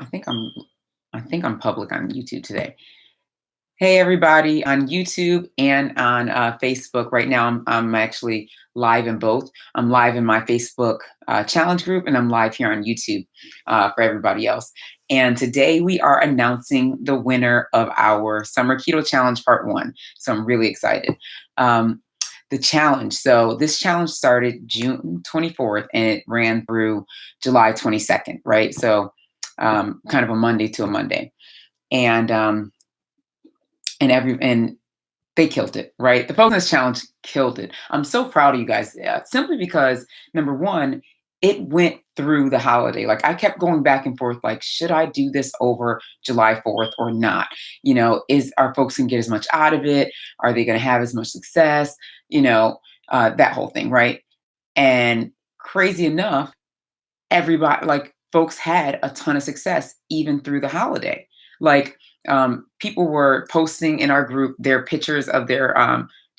I think I'm public on YouTube today. Hey everybody on YouTube and on Facebook. Right now, I'm actually live in both. I'm live in my Facebook challenge group, and I'm live here on YouTube for everybody else. And today we are announcing the winner of our Summer Keto Challenge Part 1. So I'm really excited. The challenge. So this challenge started June 24th and it ran through July 22nd, right? So kind of a Monday to a Monday. And they killed it, right? The Focus Challenge killed it. I'm so proud of you guys, simply because number one, it went through the holiday. Like I kept going back and forth, like, should I do this over July 4th or not? Are folks gonna get as much out of it? Are they gonna have as much success? That whole thing, right? And crazy enough, everybody, like folks had a ton of success even through the holiday. Like people were posting in our group their pictures of their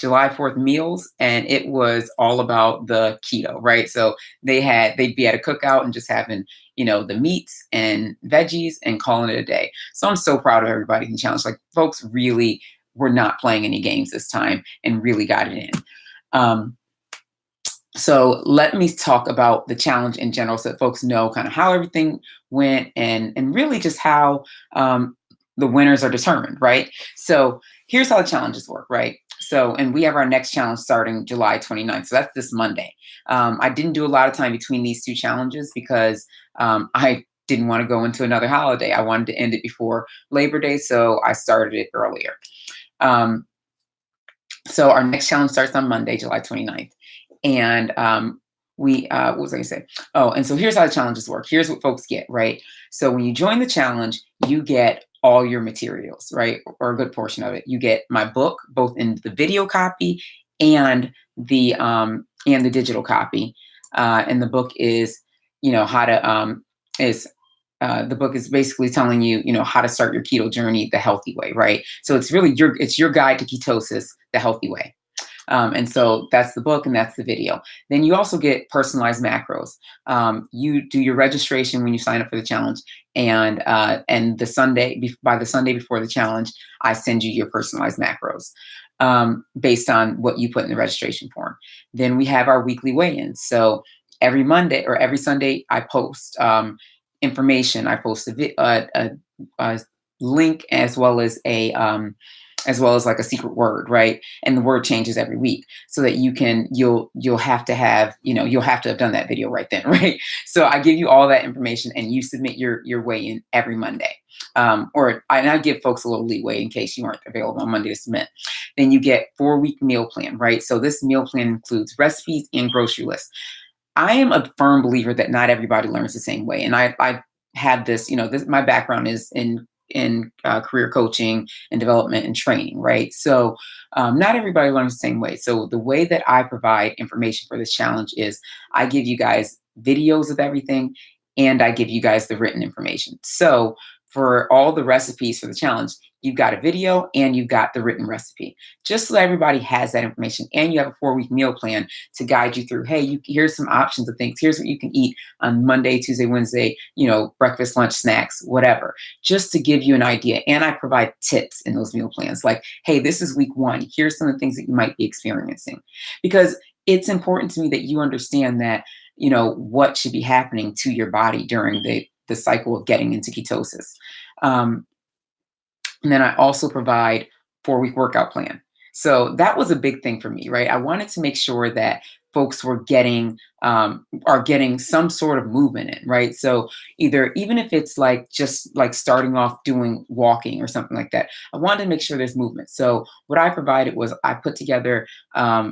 July 4th meals, and it was all about the keto, right? So they'd be at a cookout and just having, the meats and veggies and calling it a day. So I'm so proud of everybody in the challenge. Like folks really were not playing any games this time and really got it in. So let me talk about the challenge in general so that folks know kind of how everything went and really just how the winners are determined, right? So here's how the challenges work, right? So, and we have our next challenge starting July 29th. So that's this Monday. I didn't do a lot of time between these two challenges because I didn't want to go into another holiday. I wanted to end it before Labor Day, so I started it earlier. So our next challenge starts on Monday, July 29th. And what was I gonna say? Oh, and so here's how the challenges work. Here's what folks get, right? So when you join the challenge, you get all your materials, right? Or a good portion of it. You get my book, both in the video copy and the digital copy. And the book is, how to the book is basically telling you, how to start your keto journey the healthy way, right? So it's really your guide to ketosis the healthy way. And so that's the book and that's the video. Then you also get personalized macros. You do your registration when you sign up for the challenge, and by the Sunday before the challenge, I send you your personalized macros based on what you put in the registration form. Then we have our weekly weigh-ins. So every Monday or every Sunday, I post information. I post a link as well as like a secret word, right? And the word changes every week so that you'll have to have done that video right then, right? So I give you all that information and you submit your weigh-in every Monday. And I give folks a little leeway in case you aren't available on Monday to submit. Then you get 4-week meal plan, right? So this meal plan includes recipes and grocery lists. I am a firm believer that not everybody learns the same way. And I have this, my background is in career coaching and development and training, right? So not everybody learns the same way. So the way that I provide information for this challenge is I give you guys videos of everything and I give you guys the written information. So for all the recipes for the challenge, you've got a video and you've got the written recipe, just so everybody has that information. And you have a 4-week meal plan to guide you through, hey, here's some options of things. Here's what you can eat on Monday, Tuesday, Wednesday, breakfast, lunch, snacks, whatever, just to give you an idea. And I provide tips in those meal plans. Like, hey, this is week 1. Here's some of the things that you might be experiencing. Because it's important to me that you understand that, what should be happening to your body during the cycle of getting into ketosis. And then I also provide 4-week workout plan. So that was a big thing for me, right? I wanted to make sure that folks were getting some sort of movement in, right? So even if it's like just like starting off doing walking or something like that, I wanted to make sure there's movement. So what I provided was I put together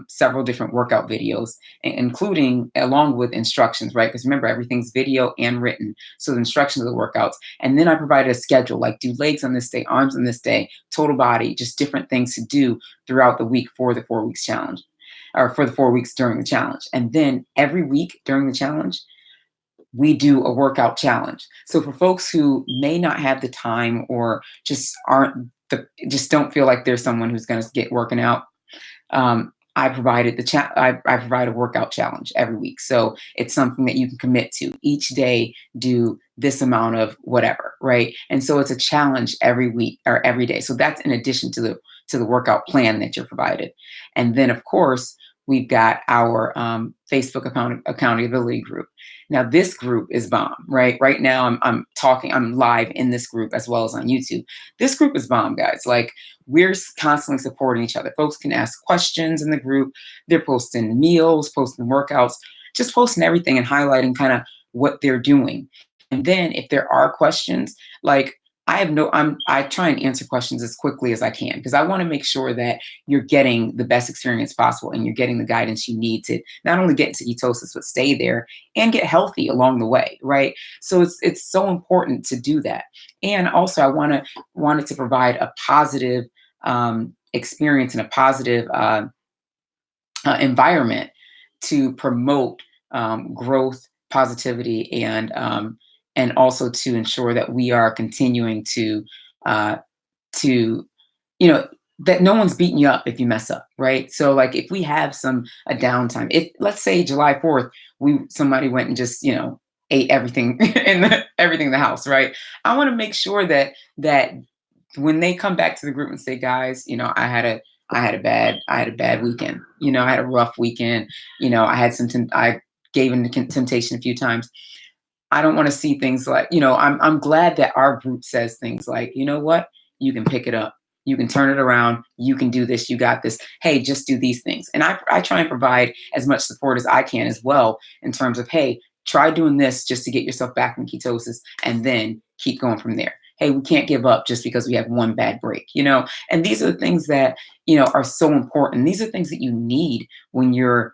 several different workout videos, including along with instructions, right? Because remember, everything's video and written. So the instructions of the workouts. And then I provided a schedule, like do legs on this day, arms on this day, total body, just different things to do throughout the week for the 4 weeks challenge. Or for the 4 weeks during the challenge. And then every week during the challenge, we do a workout challenge. So for folks who may not have the time or just don't feel like there's someone who's going to get working out, I provided I provide a workout challenge every week. So it's something that you can commit to each day, do this amount of whatever, right? And so it's a challenge every week or every day. So that's in addition to the workout plan that you're provided. And then of course, we've got our Facebook accountability group. Now this group is bomb, right? Right now I'm live in this group as well as on YouTube. This group is bomb, guys. Like we're constantly supporting each other. Folks can ask questions in the group. They're posting meals, posting workouts, just posting everything and highlighting kind of what they're doing. And then if there are questions, like I try and answer questions as quickly as I can because I want to make sure that you're getting the best experience possible and you're getting the guidance you need to not only get into ketosis but stay there and get healthy along the way, right? So it's so important to do that. And also I wanted to provide a positive experience and a positive environment to promote growth, positivity, and also to ensure that we are continuing uh, to you know that no one's beating you up if you mess up, right? So like if we have a downtime, if let's say July 4th, somebody went and just ate everything everything in the house, right? I want to make sure that when they come back to the group and say, guys, I had a bad weekend. I had a rough weekend. I gave in to temptation a few times. I don't want to see things like, I'm glad that our group says things like, you know what, you can pick it up. You can turn it around. You can do this. You got this. Hey, just do these things. And I try and provide as much support as I can as well in terms of, hey, try doing this just to get yourself back in ketosis and then keep going from there. Hey, we can't give up just because we have one bad break, And these are the things that, are so important. These are things that you need when you're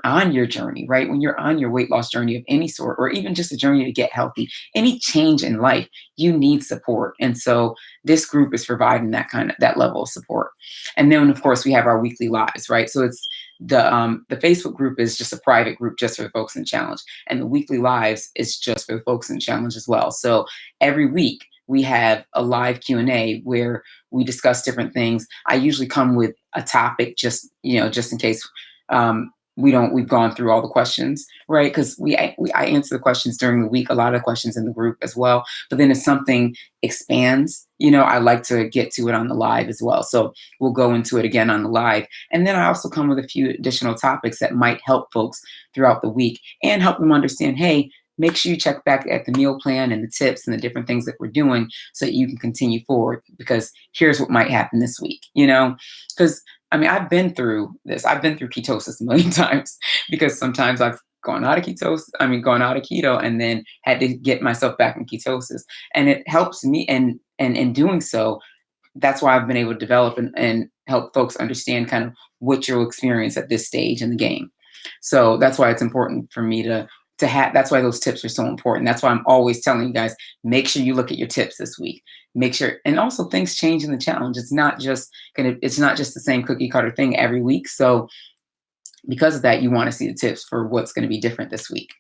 on your journey, right? When you're on your weight loss journey of any sort, or even just a journey to get healthy, any change in life, you need support. And so this group is providing that level of support. And then of course we have our weekly lives, right? So it's the Facebook group is just a private group just for the folks in challenge. And the weekly lives is just for the folks in challenge as well. So every week we have a live Q&A where we discuss different things. I usually come with a topic just in case we've gone through all the questions, right? Because I answer the questions during the week, a lot of questions in the group as well. But then if something expands, I like to get to it on the live as well. So we'll go into it again on the live. And then I also come with a few additional topics that might help folks throughout the week and help them understand, hey, make sure you check back at the meal plan and the tips and the different things that we're doing so that you can continue forward, because here's what might happen this week, because I've been through this. I've been through ketosis a million times because sometimes I've gone out of keto and then had to get myself back in ketosis. And it helps me. And in doing so, that's why I've been able to develop and help folks understand kind of what you'll experience at this stage in the game. So that's why it's important for me to have, that's why those tips are so important. That's why I'm always telling you guys, make sure you look at your tips this week. Make sure, and also things change in the challenge. It's not just the same cookie cutter thing every week. So because of that, you want to see the tips for what's going to be different this week.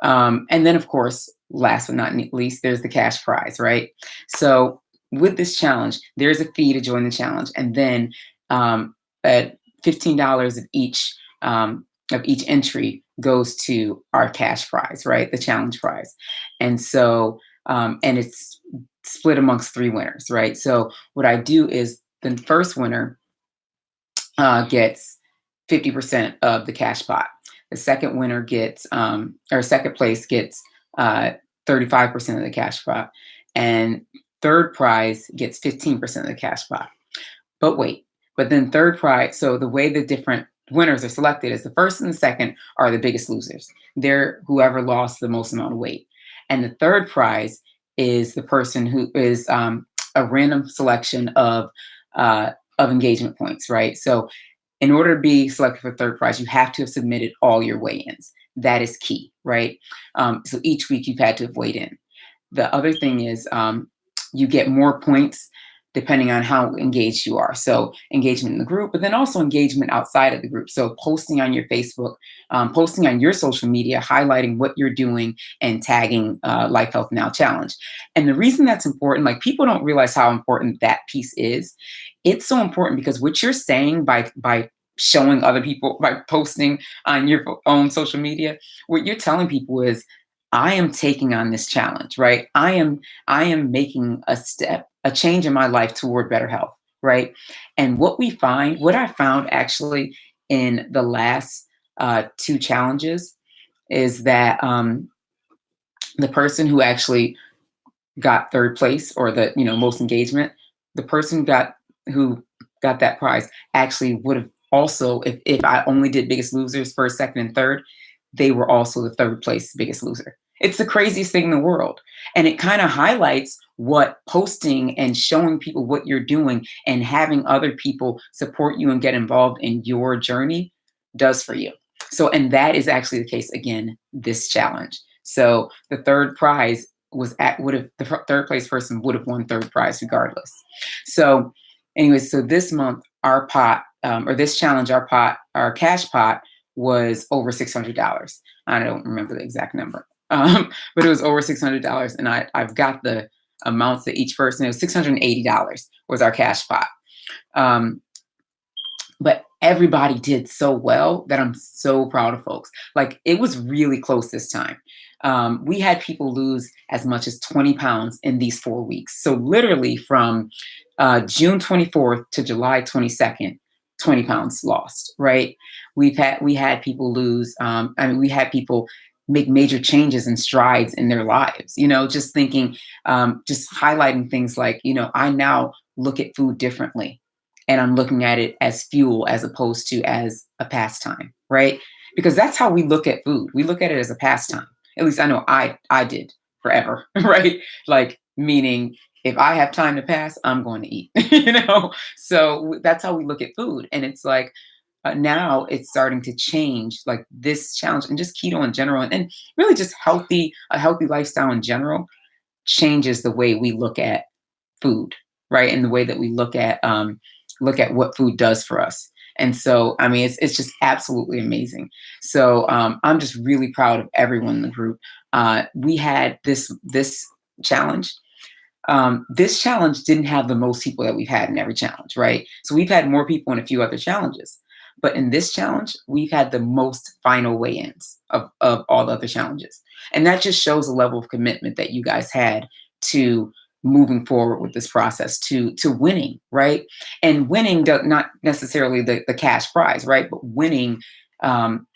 And then of course, last but not least, there's the cash prize, right? So with this challenge, there's a fee to join the challenge. And then at $15 of each entry goes to our cash prize, right? The challenge prize. And so, and it's split amongst 3 winners, right? So what I do is the first winner gets 50% of the cash pot. The second winner or second place gets 35% of the cash pot. And third prize gets 15% of the cash pot. But then third prize, so the way the different winners are selected is the first and the second are the biggest losers. They're whoever lost the most amount of weight. And the third prize is the person who is a random selection of engagement points, right? So in order to be selected for third prize, you have to have submitted all your weigh-ins. That is key, right? So each week you've had to have weighed in. The other thing is you get more points depending on how engaged you are. So engagement in the group, but then also engagement outside of the group. So posting on your Facebook, posting on your social media, highlighting what you're doing and tagging Life Health Now Challenge. And the reason that's important, like people don't realize how important that piece is. It's so important because what you're saying by showing other people by posting on your own social media, what you're telling people is, I am taking on this challenge, right? I am making a step, a change in my life toward better health, right? And what I found actually in the last two challenges is that the person who actually got third place, or the most engagement, the person who got that prize actually would have also, if I only did Biggest Losers first, second, and third, they were also the third place Biggest Loser. It's the craziest thing in the world. And it kind of highlights what posting and showing people what you're doing and having other people support you and get involved in your journey does for you. So, and that is actually the case again this challenge. So the third prize would have, the third place person would have won third prize regardless. So, anyways, so this month our pot, or this challenge, our cash pot was over $600. I don't remember the exact number, but it was over $600, and I've got the amounts that each person. It was $680 was our cash pot. Um, but everybody did so well that I'm so proud of folks. Like, it was really close this time. We had people lose as much as 20 pounds in these 4 weeks. So literally from June 24th to July 22nd, 20 pounds lost, right? We had people lose. We had people make major changes and strides in their lives. Just thinking, just highlighting things like, I now look at food differently, and I'm looking at it as fuel as opposed to as a pastime, right? Because that's how we look at food. We look at it as a pastime. At least I know I did forever, right? Like, meaning, if I have time to pass, I'm going to eat, So that's how we look at food, and it's like, now it's starting to change, like this challenge and just keto in general, and really just a healthy lifestyle in general changes the way we look at food, right? And the way that we look at what food does for us. And so, I mean, it's just absolutely amazing. So, I'm just really proud of everyone in the group. We had this challenge. This challenge didn't have the most people that we've had in every challenge, right? So we've had more people in a few other challenges. But in this challenge, we've had the most final weigh-ins of all the other challenges. And that just shows the level of commitment that you guys had to moving forward with this process, to winning, right? And winning, not necessarily the cash prize, right? But um,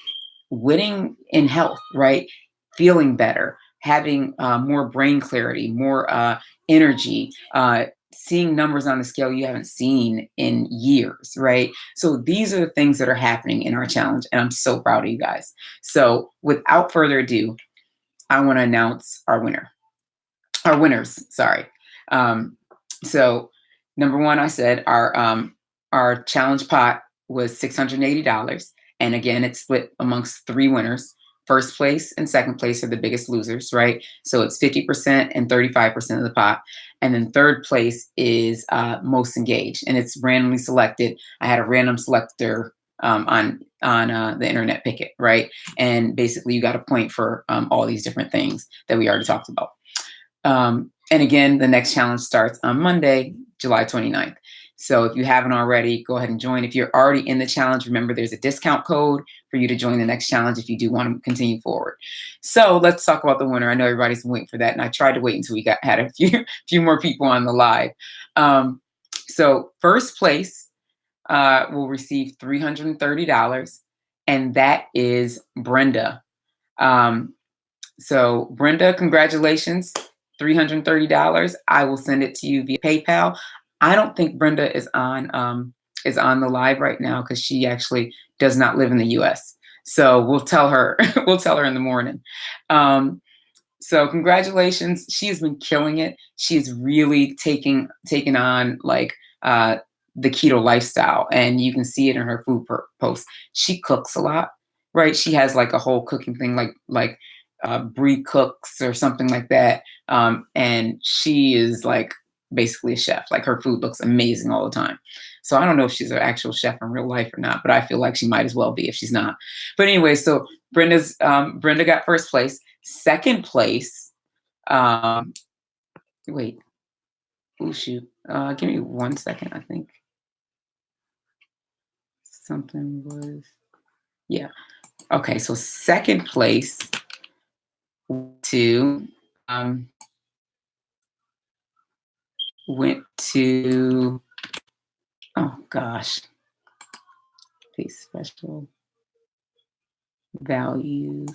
winning in health, right? Feeling better, having more brain clarity, more energy, seeing numbers on the scale you haven't seen in years, right? So these are the things that are happening in our challenge, and I'm so proud of you guys. So without further ado, I want to announce our winners. Sorry. Um, so number one, I said our challenge pot was $680, and again, it's split amongst three winners. First place and second place are the biggest losers, right? So it's 50% and 35% of the pot. And then third place is most engaged, and it's randomly selected. I had a random selector on the internet pick it, right? And basically, you got a point for all these different things that we already talked about. And again, the next challenge starts on Monday, July 29th. So if you haven't already, go ahead and join. If you're already in the challenge, remember there's a discount code for you to join the next challenge if you do want to continue forward. So let's talk about the winner. I know everybody's been waiting for that, and I tried to wait until we had a few more people on the live. So first place will receive $330, and that is Brenda. Um, so Brenda, congratulations. $330. I will send it to you via PayPal. I don't think Brenda is on the live right now because she actually does not live in the US. So we'll tell her we'll tell her in the morning. So congratulations. She has been killing it. She's really taking on like the keto lifestyle, and you can see it in her food posts. She cooks a lot, right? She has like a whole cooking thing, like Brie Cooks or something like that. And she is like basically a chef. Like, her food looks amazing all the time. So I don't know if she's an actual chef in real life or not, but I feel like she might as well be if she's not. But anyway, so Brenda got first place. Second place, um, wait, oh shoot, give me 1 second, I think. something was, yeah. Okay, so second place to went to, oh gosh, these special values.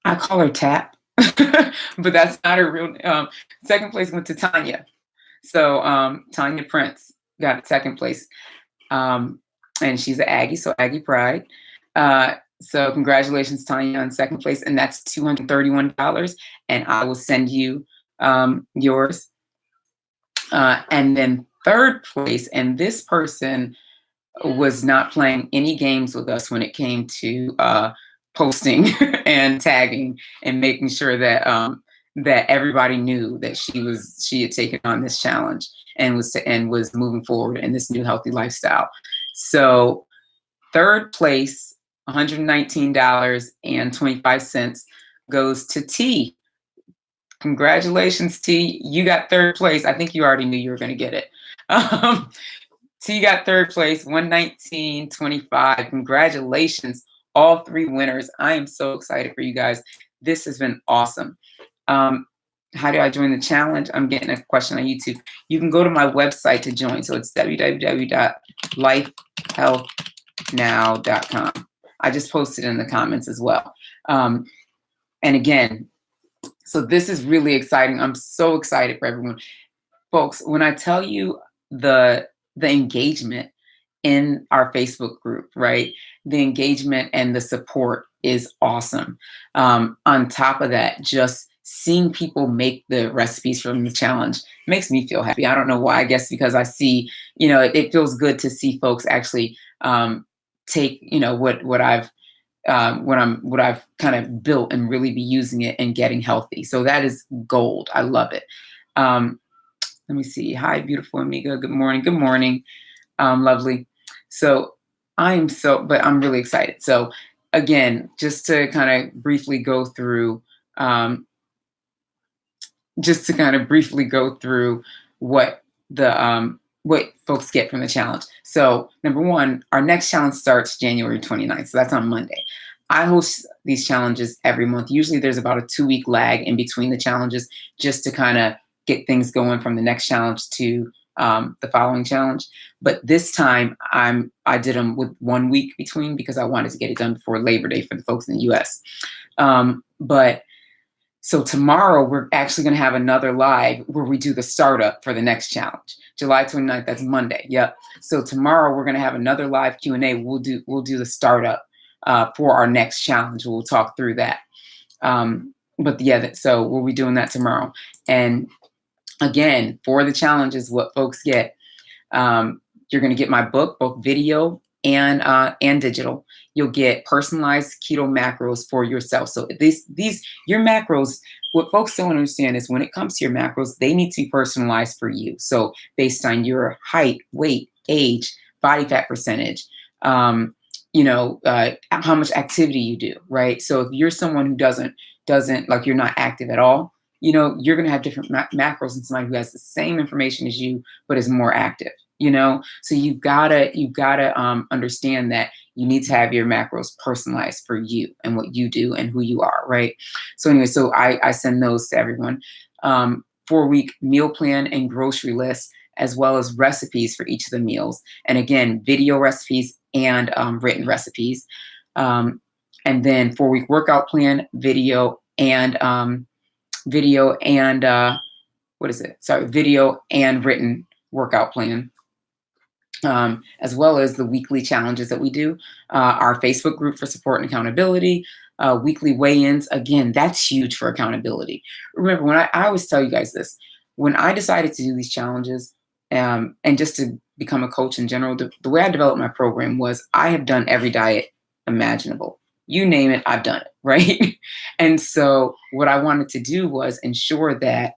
I call her Tap, but that's not her real. Second place went to Tanya. So Tanya Prince got second place, and she's an Aggie, so Aggie Pride. So congratulations, Tanya, on second place, and that's $231. And I will send you yours. And then third place, and this person was not playing any games with us when it came to posting and tagging and making sure that that everybody knew that she had taken on this challenge and was moving forward in this new healthy lifestyle. So third place, $119.25 goes to T. Congratulations, T. You got third place. I think you already knew you were going to get it. T got third place, $119.25. Congratulations, all three winners. I am so excited for you guys. This has been awesome. How do I join the challenge? I'm getting a question on YouTube. You can go to my website to join. So it's www.lifehealthnow.com. I just posted in the comments as well. And again, so this is really exciting. I'm so excited for everyone. Folks, when I tell you the engagement in our Facebook group, right? The engagement and the support is awesome. On top of that, just seeing people make the recipes from the challenge makes me feel happy. I don't know why. I guess because I see, it feels good to see folks actually take, what I've kind of built and really be using it and getting healthy. So that is gold. I love it. Let me see. Hi, beautiful amiga. Good morning. Good morning. Lovely. So I'm really excited. So again, just to kind of briefly go through, what folks get from the challenge. So number one, our next challenge starts January 29th. So that's on Monday. I host these challenges every month. Usually there's about a 2-week lag in between the challenges just to kind of get things going from the next challenge to the following challenge. But this time I did them with 1 week between because I wanted to get it done before Labor Day for the folks in the US. So tomorrow we're actually going to have another live where we do the startup for the next challenge. July 29th, that's Monday. Yep. So tomorrow we're going to have another live Q&A. We'll do the startup for our next challenge. We'll talk through that. So we'll be doing that tomorrow. And again, for the challenges, what folks get, you're going to get my book, both video and digital. You'll get personalized keto macros for yourself. So your macros, what folks don't understand is when it comes to your macros, they need to be personalized for you. So based on your height, weight, age, body fat percentage, how much activity you do, right? So if you're someone who doesn't like, you're not active at all, you're going to have different macros than somebody who has the same information as you, but is more active. So you've gotta understand that you need to have your macros personalized for you and what you do and who you are, right? So anyway, so I send those to everyone. 4-week meal plan and grocery list, as well as recipes for each of the meals. And again, video recipes and written recipes. And then 4-week workout plan, video and video and written workout plan. As well as the weekly challenges that we do, our Facebook group for support and accountability, weekly weigh-ins. Again, that's huge for accountability. Remember, when I always tell you guys this, when I decided to do these challenges and just to become a coach in general, the way I developed my program was I have done every diet imaginable. You name it, I've done it, right? And so what I wanted to do was ensure that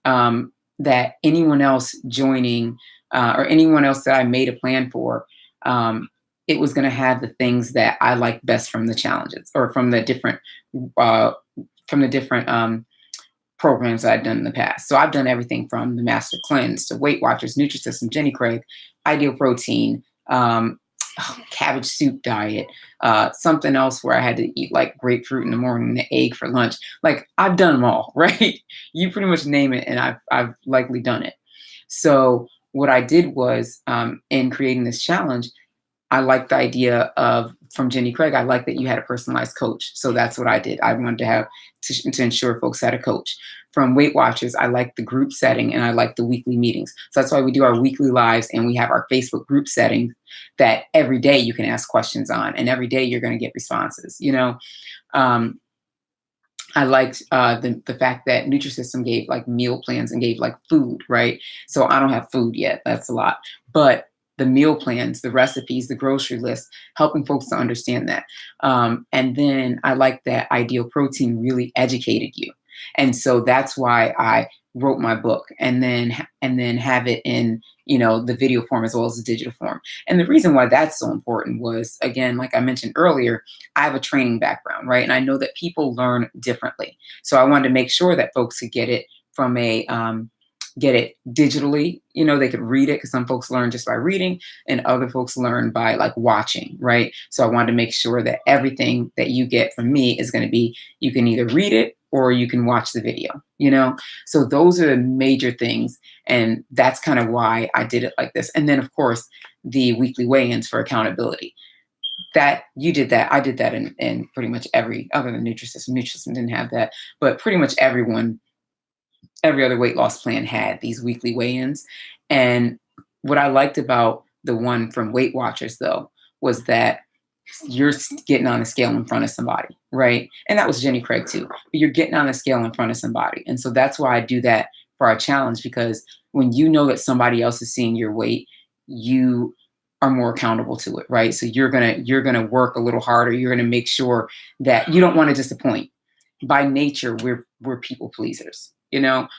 that anyone else joining or anyone else that I made a plan for, it was going to have the things that I like best from the challenges or from the different programs that I've done in the past. So I've done everything from the Master Cleanse to Weight Watchers, Nutrisystem, Jenny Craig, Ideal Protein, cabbage soup diet, something else where I had to eat like grapefruit in the morning and an egg for lunch. Like I've done them all, right? You pretty much name it, and I've likely done it. So what I did was, in creating this challenge, I like the idea of, from Jenny Craig, I like that you had a personalized coach. So that's what I did. I wanted to have to ensure folks had a coach. From Weight Watchers, I like the group setting and I like the weekly meetings. So that's why we do our weekly lives and we have our Facebook group setting that every day you can ask questions on and every day you're going to get responses. Um, I liked the fact that Nutrisystem gave like meal plans and gave like food, right? So I don't have food yet. That's a lot. But the meal plans, the recipes, the grocery list, helping folks to understand that. And then I like that Ideal Protein really educated you. And so that's why I wrote my book and then have it in, the video form as well as the digital form. And the reason why that's so important was, again, like I mentioned earlier, I have a training background, right? And I know that people learn differently. So I wanted to make sure that folks could get it from get it digitally. They could read it because some folks learn just by reading and other folks learn by like watching, right? So I wanted to make sure that everything that you get from me is going to be, you can either read it or you can watch the video. So those are the major things. And that's kind of why I did it like this. And then, of course, the weekly weigh-ins for accountability. That you did that. I did that in pretty much every, other than Nutrisystem. Nutrisystem didn't have that, but pretty much every other weight loss plan had these weekly weigh-ins. And what I liked about the one from Weight Watchers, though, was that you're getting on a scale in front of somebody, right? And that was Jenny Craig too. But you're getting on a scale in front of somebody. And so that's why I do that for our challenge, because when you know that somebody else is seeing your weight, you are more accountable to it, right? So you're gonna work a little harder. You're gonna make sure that you don't want to disappoint. By nature, we're people pleasers.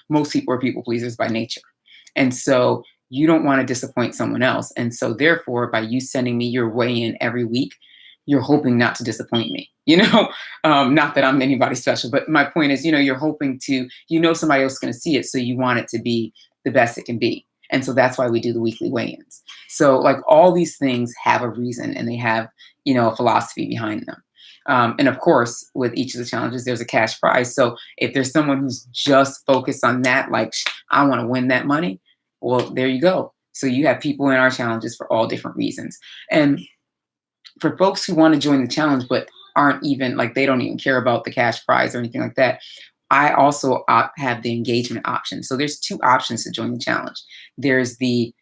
Most people are people pleasers by nature. And so you don't want to disappoint someone else. And so therefore, by you sending me your weigh-in every week, you're hoping not to disappoint me. Not that I'm anybody special, but my point is, you're hoping to, somebody else is going to see it. So you want it to be the best it can be. And so that's why we do the weekly weigh-ins. So like all these things have a reason and they have, a philosophy behind them. And of course, with each of the challenges, there's a cash prize. So if there's someone who's just focused on that, like, I want to win that money, well, there you go. So you have people in our challenges for all different reasons. And for folks who want to join the challenge, but aren't even like, they don't even care about the cash prize or anything like that, I also have the engagement option. So there's two options to join the challenge. There's the,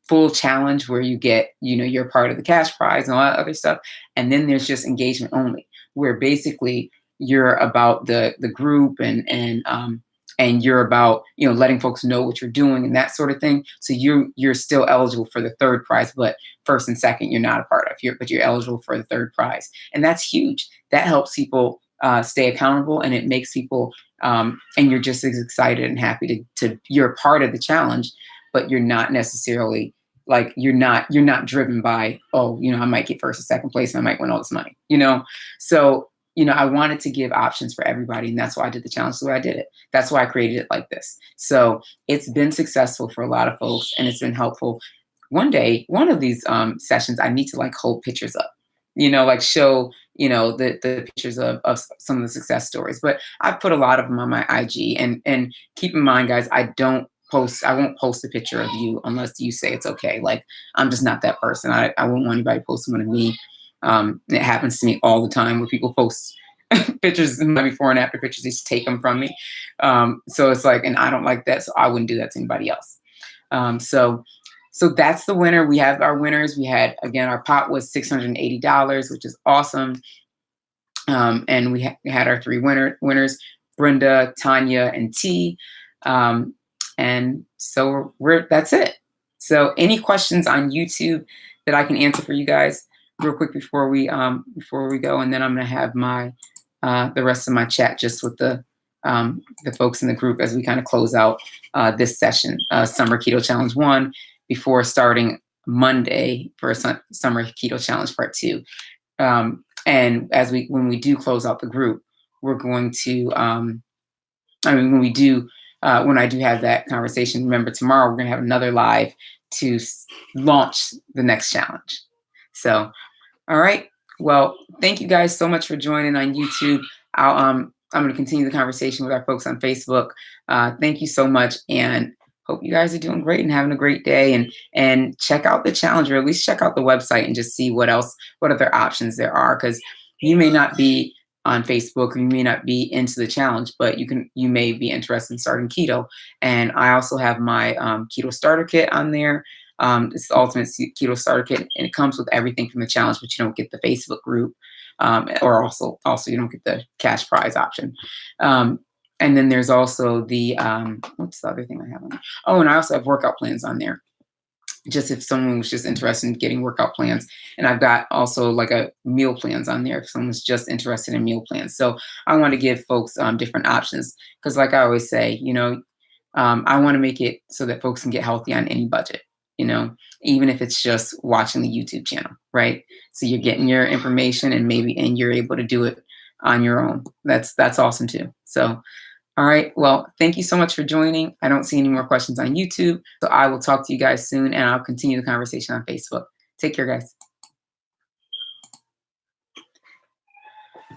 full challenge where you get, you're part of the cash prize and all that other stuff. And then there's just engagement only, where basically you're about the group and you're about, letting folks know what you're doing and that sort of thing. So you're still eligible for the third prize, but first and second, you're not a part of, but you're eligible for the third prize. And that's huge. That helps people stay accountable, and it makes people, and you're just as excited and happy to you're part of the challenge, but you're not necessarily like, you're not driven by, oh, I might get first or second place and I might win all this money, So, I wanted to give options for everybody, and that's why I did the challenge the way I did it. That's why I created it like this. So it's been successful for a lot of folks, and it's been helpful. One day, one of these sessions, I need to like hold pictures up, like show, the pictures of some of the success stories. But I put a lot of them on my IG, and keep in mind, guys, I won't post a picture of you unless you say it's okay. Like, I'm just not that person. I won't want anybody posting one of me. It happens to me all the time where people post pictures, my before and after pictures, they just take them from me. So it's like, and I don't like that. So I wouldn't do that to anybody else. So that's the winner. We have our winners. We had, again, our pot was $680, which is awesome. And we had our three winners, Brenda, Tanya, and T. And so that's it. So any questions on YouTube that I can answer for you guys real quick before we go, and then I'm going to have my the rest of my chat just with the folks in the group as we kind of close out this session, Summer Keto Challenge 1, before starting Monday for Summer Keto Challenge Part 2. And when we do close out the group, we're going to, when I do have that conversation, remember tomorrow we're going to have another live to launch the next challenge. So, all right. Well, thank you guys so much for joining on YouTube. I'm going to continue the conversation with our folks on Facebook. Thank you so much, and hope you guys are doing great and having a great day. And check out the challenge, or at least check out the website and just see what other options there are. Because you may not be on Facebook, or you may not be into the challenge, but you may be interested in starting keto. And I also have my keto starter kit on there. It's the ultimate keto starter kit, and it comes with everything from the challenge, but you don't get the Facebook group, or also you don't get the cash prize option. Um, and then there's also the what's the other thing I have on there? Oh, and I also have workout plans on there, just if someone was just interested in getting workout plans. And I've got also like a meal plans on there if someone's just interested in meal plans. So I want to give folks different options, because like I always say, I want to make it so that folks can get healthy on any budget, even if it's just watching the YouTube channel, right? So you're getting your information, and you're able to do it on your own. That's awesome too. So, all right. Well, thank you so much for joining. I don't see any more questions on YouTube. So I will talk to you guys soon, and I'll continue the conversation on Facebook. Take care, guys.